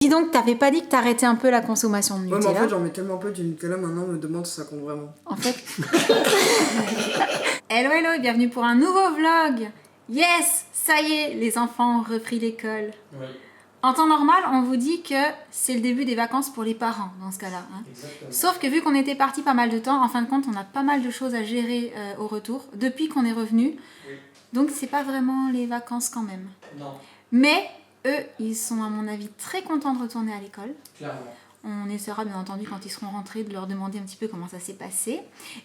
Dis donc, t'avais pas dit que t'arrêtais un peu la consommation de Nutella? Ouais, mais en fait, j'en mets tellement peu du Nutella, maintenant, on me demande si ça compte vraiment. En fait... Hello, hello, et bienvenue pour un nouveau vlog. Yes, ça y est, les enfants ont repris l'école. Oui. En temps normal, on vous dit que c'est le début des vacances pour les parents, dans ce cas-là. Hein. Sauf que vu qu'on était parti pas mal de temps, en fin de compte, on a pas mal de choses à gérer au retour, depuis qu'on est revenu. Oui. Donc, c'est pas vraiment les vacances quand même. Non. Mais... eux, ils sont à mon avis très contents de retourner à l'école. Clairement. On essaiera bien entendu quand ils seront rentrés de leur demander un petit peu comment ça s'est passé.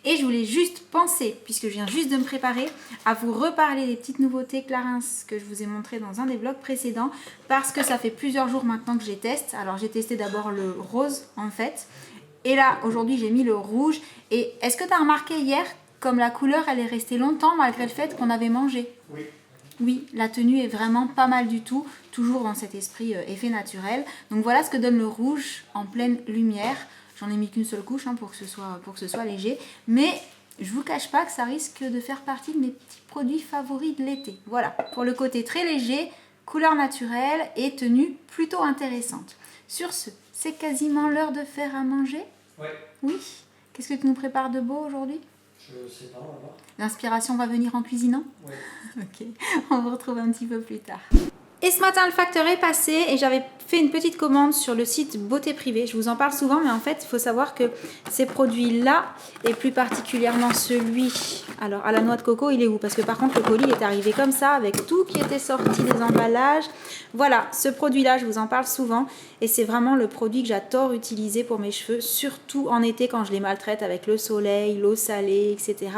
Et je voulais juste penser, puisque je viens juste de me préparer, à vous reparler des petites nouveautés Clarins que je vous ai montrées dans un des vlogs précédents, parce que ça fait plusieurs jours maintenant que je les teste. Alors j'ai testé d'abord le rose en fait, et là aujourd'hui j'ai mis le rouge. Et est-ce que tu as remarqué hier, comme la couleur elle est restée longtemps malgré le fait qu'on avait mangé? Oui. Oui, la tenue est vraiment pas mal du tout, toujours dans cet esprit effet naturel. Donc voilà ce que donne le rouge en pleine lumière. J'en ai mis qu'une seule couche hein, pour que ce soit léger. Mais je vous cache pas que ça risque de faire partie de mes petits produits favoris de l'été. Voilà, pour le côté très léger, couleur naturelle et tenue plutôt intéressante. Sur ce, c'est quasiment l'heure de faire à manger. Ouais. Oui. Qu'est-ce que tu nous prépares de beau aujourd'hui? Je sais pas, on va voir. L'inspiration va venir en cuisinant? Ouais. Ok, on vous retrouve un petit peu plus tard. Et ce matin, le facteur est passé et j'avais fait une petite commande sur le site Beauté Privée. Je vous en parle souvent, mais en fait, il faut savoir que ces produits-là, et plus particulièrement celui, alors à la noix de coco, il est où? Parce que par contre, le colis est arrivé comme ça, avec tout qui était sorti des emballages. Voilà, ce produit-là, je vous en parle souvent et c'est vraiment le produit que j'adore utiliser pour mes cheveux, surtout en été quand je les maltraite avec le soleil, l'eau salée, etc.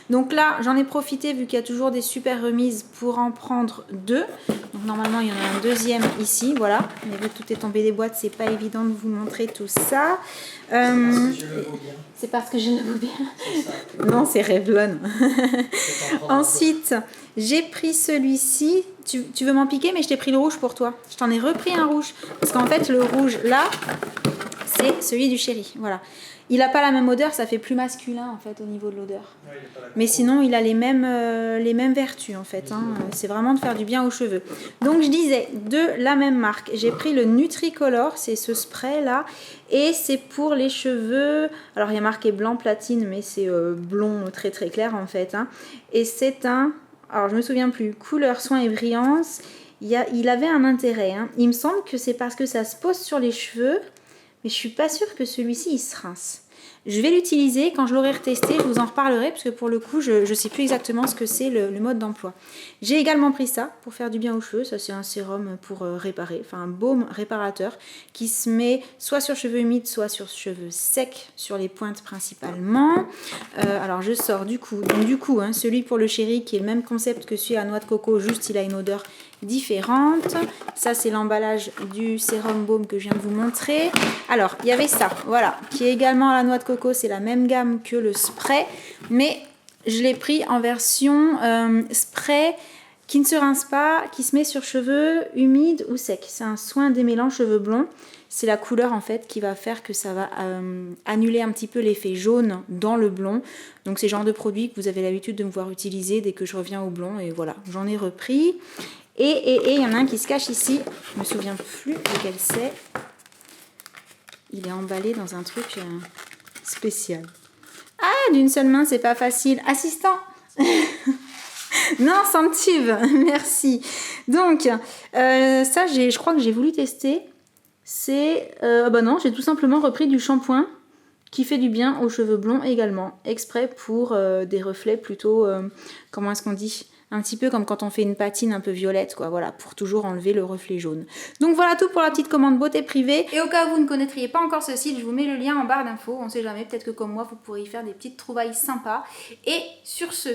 Donc là, j'en ai profité vu qu'il y a toujours des super remises pour en prendre deux. Donc normalement, il y en a un deuxième ici, voilà. Mais vu que tout est tombé des boîtes, c'est pas évident de vous montrer tout ça. C'est parce que je le vaux bien. C'est ça. Non, c'est Revlon. C'est pas Ensuite, j'ai pris celui-ci. Tu veux m'en piquer, mais je t'ai pris le rouge pour toi. Je t'en ai repris un rouge. Parce qu'en fait, le rouge, là, c'est celui du chéri. Voilà. Il n'a pas la même odeur, ça fait plus masculin, en fait, au niveau de l'odeur. Ouais, il est pas d'accord. Mais sinon, il a les mêmes vertus, en fait. Hein. C'est vraiment de faire du bien aux cheveux. Donc, je disais, de la même marque, j'ai pris le Nutricolor, c'est ce spray-là. Et c'est pour les cheveux... Alors, il y a marqué blanc platine, mais c'est blond très très clair, en fait. Hein. Et c'est un... Alors, je me souviens plus. Couleur, soin et brillance. Il avait un intérêt. Hein. Il me semble que c'est parce que ça se pose sur les cheveux. Mais je suis pas sûre que celui-ci, il se rince. Je vais l'utiliser, quand je l'aurai retesté, je vous en reparlerai, parce que pour le coup, je ne sais plus exactement ce que c'est le mode d'emploi. J'ai également pris ça pour faire du bien aux cheveux. Ça, c'est un sérum pour réparer, enfin un baume réparateur qui se met soit sur cheveux humides, soit sur cheveux secs, sur les pointes principalement. Alors, je sors du coup, hein, celui pour le chéri qui est le même concept que celui à noix de coco, juste il a une odeur différente. Ça, c'est l'emballage du sérum baume que je viens de vous montrer. Alors, il y avait ça, voilà, qui est également à la noix de coco. C'est la même gamme que le spray, mais je l'ai pris en version spray qui ne se rince pas, qui se met sur cheveux humides ou secs. C'est un soin démêlant cheveux blonds. C'est la couleur en fait qui va faire que ça va annuler un petit peu l'effet jaune dans le blond. Donc c'est le genre de produit que vous avez l'habitude de me voir utiliser dès que je reviens au blond. Et voilà, j'en ai repris. Et il y en a un qui se cache ici. Je me souviens plus lequel c'est. Il est emballé dans un truc spécial. Ah, d'une seule main, c'est pas facile. Assistant. Non, sans tube. Merci. Donc, ça, je crois que j'ai voulu tester. C'est... bah non, j'ai tout simplement repris du shampoing qui fait du bien aux cheveux blonds également. Exprès pour des reflets plutôt... comment est-ce qu'on dit ? Un petit peu comme quand on fait une patine un peu violette, quoi. Voilà, pour toujours enlever le reflet jaune. Donc voilà tout pour la petite commande Beauté Privée. Et au cas où vous ne connaîtriez pas encore ce site, je vous mets le lien en barre d'infos. On sait jamais, peut-être que comme moi, vous pourrez y faire des petites trouvailles sympas. Et sur ce,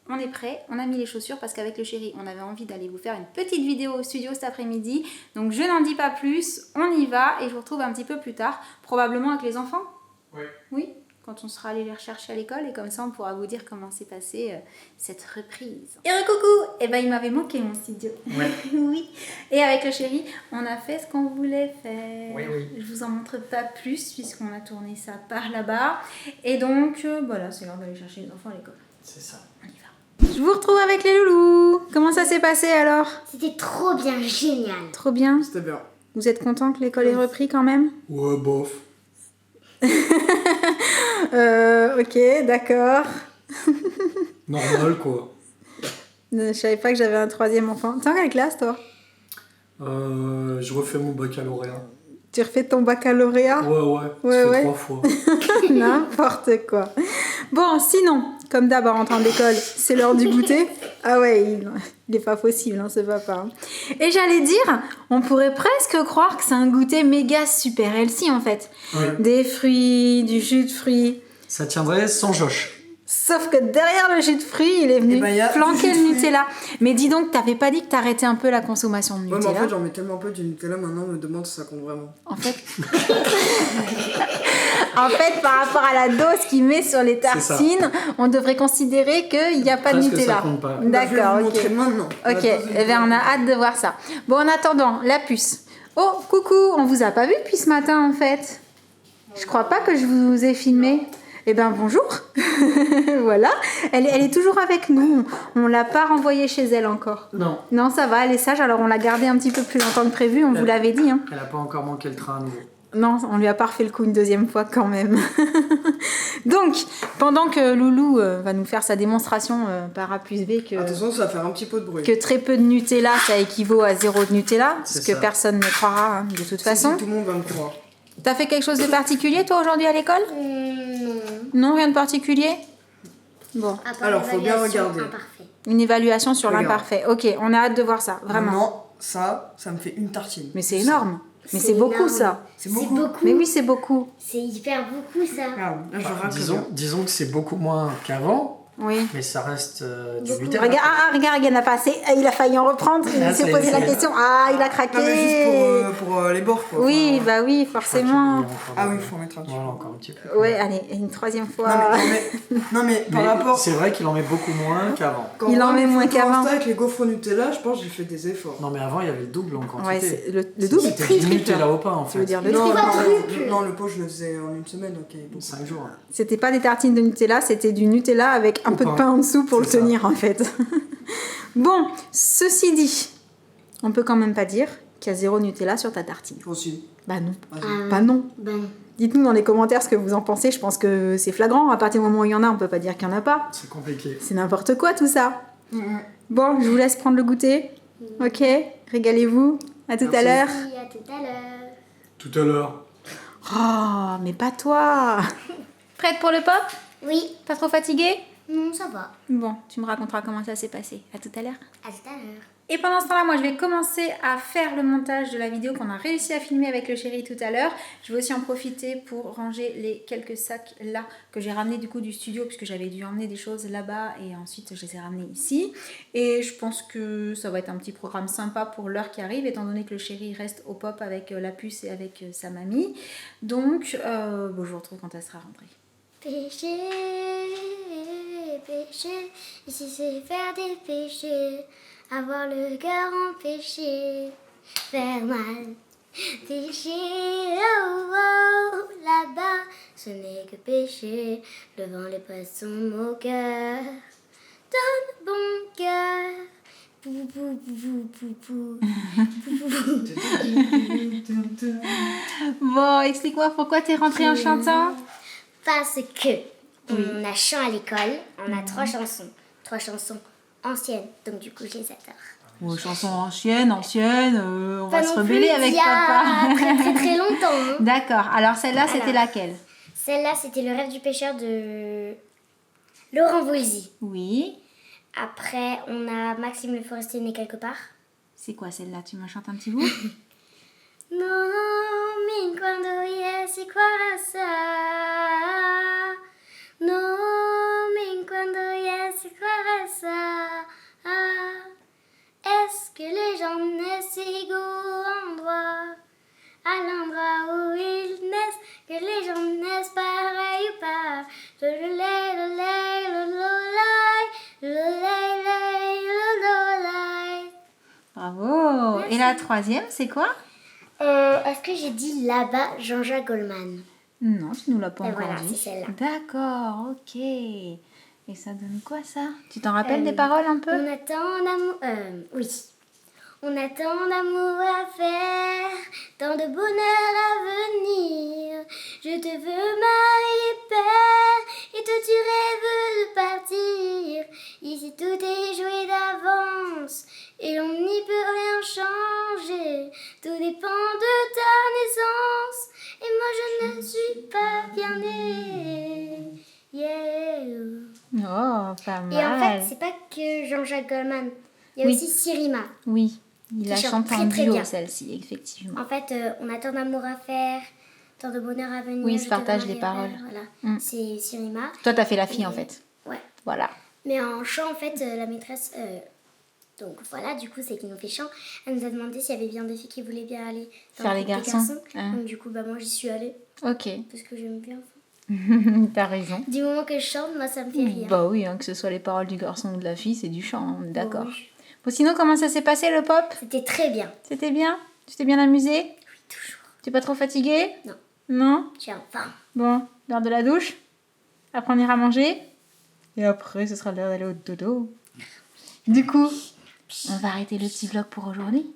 on est prêt, on a mis les chaussures parce qu'avec le chéri, on avait envie d'aller vous faire une petite vidéo au studio cet après-midi. Donc je n'en dis pas plus, on y va et je vous retrouve un petit peu plus tard, probablement avec les enfants. Oui. Oui, quand on sera allé les rechercher à l'école et comme ça on pourra vous dire comment s'est passée cette reprise. Et coucou. Eh ben il m'avait manqué mon studio. Ouais. Oui. Et avec le chéri, on a fait ce qu'on voulait faire. Oui, oui. Je vous en montre pas plus puisqu'on a tourné ça par là-bas. Et donc voilà, c'est l'heure d'aller chercher les enfants à l'école. C'est ça. On y va. Je vous retrouve avec les loulous. Comment ça s'est passé alors? C'était trop bien, génial. Trop bien. C'était bien. Vous êtes content que l'école ait repris quand même? Ouais, bof. Ok, d'accord. Normal, quoi. Je savais pas que j'avais un troisième enfant. T'es en quelle classe, toi? Je refais mon baccalauréat. Tu refais ton baccalauréat? Ouais, Ouais, ça ouais. fait 3 fois. N'importe quoi. Bon, sinon, comme d'hab en rentrant de l'école, c'est l'heure du goûter. Ah ouais, il est pas possible, hein, ce papa. Et j'allais dire, on pourrait presque croire que c'est un goûter méga super healthy en fait. Ouais. Des fruits, du jus de fruits. Ça tiendrait sans Josh. Sauf que derrière le jus de fruits, il est venu Eh ben, y a flanquer du jus le de fruits. Nutella. Mais dis donc, t'avais pas dit que t'arrêtais un peu la consommation de Ouais, mais Nutella? en fait, j'en mets tellement peu du Nutella maintenant, on me demande si ça compte vraiment. En fait, par rapport à la dose qu'il met sur les C'est ça. tartines, on devrait considérer qu'il n'y a pas de Presque Nutella. ça compte pas. Bah, je vais D'accord, vous ok. montrer maintenant. Ok, La dose de eh bien, on a hâte de voir ça. Bon, en attendant, la puce. Oh, coucou, on vous a pas vu depuis ce matin en fait. Je crois pas que je vous ai filmé. Eh bien, bonjour. Voilà, elle est toujours avec nous. On l'a pas renvoyée chez elle encore. Non, Non, ça va, elle est sage, alors on l'a gardée un petit peu plus longtemps que prévu, on vous l'avait dit. Hein. elle a pas encore manqué le train à nouveau. Non, on lui a pas refait le coup une deuxième fois quand même. Donc, pendant que Loulou va nous faire sa démonstration par A plus B Attention, ça va faire un petit peu de bruit. que très peu de Nutella, ça équivaut à 0 de Nutella, ce C'est que ça. personne ne croira hein, de toute façon. Tout le monde va me croire. T'as fait quelque chose de particulier toi aujourd'hui à l'école? Non. Non, rien de particulier? Bon, À part Alors, faut bien l'évaluation regarder. imparfaite. une évaluation sur Regarde. l'imparfait. Ok, on a hâte de voir ça, vraiment. Non, ça me fait une tartine. Mais c'est énorme. Mais c'est C'est beaucoup énorme. ça. C'est beaucoup. Mais oui, c'est beaucoup. C'est hyper beaucoup ça. Regarde, là, je rate. Disons que c'est beaucoup moins qu'avant, Oui. mais ça reste du Beaucoup. Nutella. Regarde, il n'a pas assez. Il a failli en reprendre. Il Ah, s'est ça y est, posé la ça y est. question. Ah, il a craqué. Non, mais juste pour les bords, quoi. Oui, Enfin, bah oui, Je crois qu'il forcément. y a encore Ah des- oui, faut en mettre un petit Voilà, encore un petit peu. Ouais, allez, une troisième Non, fois. non, mais par Mais rapport. c'est vrai qu'il en met beaucoup moins qu'avant. Quand Il on en voit met les moins photos qu'avant. Insta avec les gaufres au Nutella, je pense que j'ai fait des efforts. Non, mais avant, il y avait le double en quantité. Ouais, c'est le double. C'était du Nutella au pain, en Tu fait. veux dire le Non, triple. non, le pot, je le faisais en une semaine, ok. Bon. 5 jours. C'était pas des tartines de Nutella, c'était du Nutella avec un Au peu de pain. pain en dessous pour le C'est ça. tenir en fait. Bon, ceci dit, on peut quand même pas dire qu'il y a 0 Nutella sur ta tartine. Aussi. Bah non. Vas-y. Bah non. Ben, Dites-nous dans les commentaires ce que vous en pensez, je pense que c'est flagrant. À partir du moment où il y en a, on peut pas dire qu'il y en a pas. C'est compliqué. C'est n'importe quoi tout ça. Bon, je vous laisse prendre le goûter. Ok, régalez-vous. À tout à Merci. l'heure. oui, à tout à l'heure. Tout à l'heure. Oh, mais pas toi. Prête pour le pop? Oui, Pas trop fatiguée? non, ça va. Bon, tu me raconteras comment ça s'est passé. À tout à l'heure. À tout à l'heure. Et pendant ce temps-là, moi, je vais commencer à faire le montage de la vidéo qu'on a réussi à filmer avec le chéri tout à l'heure. Je vais aussi en profiter pour ranger les quelques sacs là que j'ai ramenés du coup du studio puisque j'avais dû emmener des choses là-bas et ensuite je les ai ramenés ici. Et je pense que ça va être un petit programme sympa pour l'heure qui arrive étant donné que le chéri reste au pop avec la puce et avec sa mamie. Donc, bon, je vous retrouve quand elle sera rentrée. Péché, péché, ici c'est faire des péchés, avoir le cœur empêché, faire mal. Péché, oh, oh, là-bas, ce n'est que péché, devant les poissons moqueurs. Donne bon cœur, pou pou pou pou pou pou. Bon, explique-moi pourquoi t'es rentrée en chantant. Parce que on a chant à l'école, on a 3 chansons. 3 chansons anciennes, donc du coup je les adore. Oh, chanson ancienne, on Pas va se non plus rebeller avec d'il y a papa. très très très longtemps. Hein. D'accord, alors celle-là c'était Alors. laquelle? Celle-là c'était Le rêve du pêcheur de Laurent Voulzy. Oui. Après on a Maxime Le Forestier né quelque part. C'est quoi celle-là? Tu me chantes un petit bout? Non, min cuando es y ça. Non, min cuando es y ça. Est-ce que les gens naissent égaux endroit? À l'endroit où ils naissent, que les gens naissent pareil ou pas? Bravo. Et la troisième, c'est quoi? Est-ce que j'ai dit là-bas Jean-Jacques Goldman? Non, tu nous l'as pas Et encore voilà, dit. c'est celle-là. D'accord, ok. Et ça donne quoi ça? Tu t'en rappelles des paroles un peu? On attend en amour. Oui. On a tant d'amour à faire, tant de bonheur à venir. Je te veux marier père, et toi tu rêves de partir. Ici tout est joué d'avance, et on n'y peut rien changer. Tout dépend de ta naissance, et moi je ne suis pas bien née. Yeah. Oh, pas mal. Et en fait, c'est pas que Jean-Jacques Goldman, il y a Oui. aussi Sirima. Oui, il Qui la chante chante très, en très duo, bien. celle-ci, effectivement. En fait, on a tant d'amour à faire, tant de bonheur à venir. Oui, ils je se te partagent veux les marier, paroles. Voilà, Mm. c'est Sirima. Toi, t'as fait la fille, en fait. Ouais. Voilà. Mais en chant, en fait, la maîtresse, donc voilà, du coup, c'est qui nous fait chant. Elle nous a demandé s'il y avait bien des filles qui voulaient bien aller dans Faire le les groupe des garçons. Ah. Donc du coup, bah moi, j'y suis allée Ok, parce que j'aime bien. t'as raison. Du moment que je chante, moi, ça me fait rire. Bah oui, hein, que ce soit les paroles du garçon ou de la fille, c'est du chant, hein, on est d'accord. Bon, oui. Bon, sinon, comment ça s'est passé le pop? C'était très bien. C'était bien? Tu t'es bien amusé? Oui, toujours. T'es pas trop fatigué? Non. Non? J'ai enfin. Bon, l'heure de la douche? Après, on ira manger? Et après, ce sera l'heure d'aller au dodo. Du coup, on va arrêter le petit vlog pour aujourd'hui.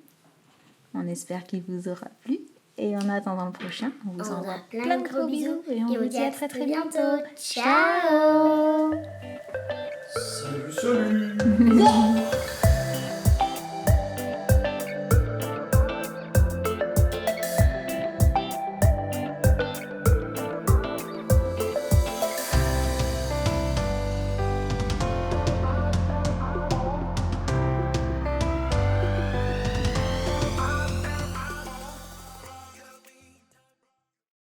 On espère qu'il vous aura plu. Et en attendant le prochain, on vous On envoie a plein de gros bisous. Et on vous dit à très très bientôt. Ciao. Salut, salut.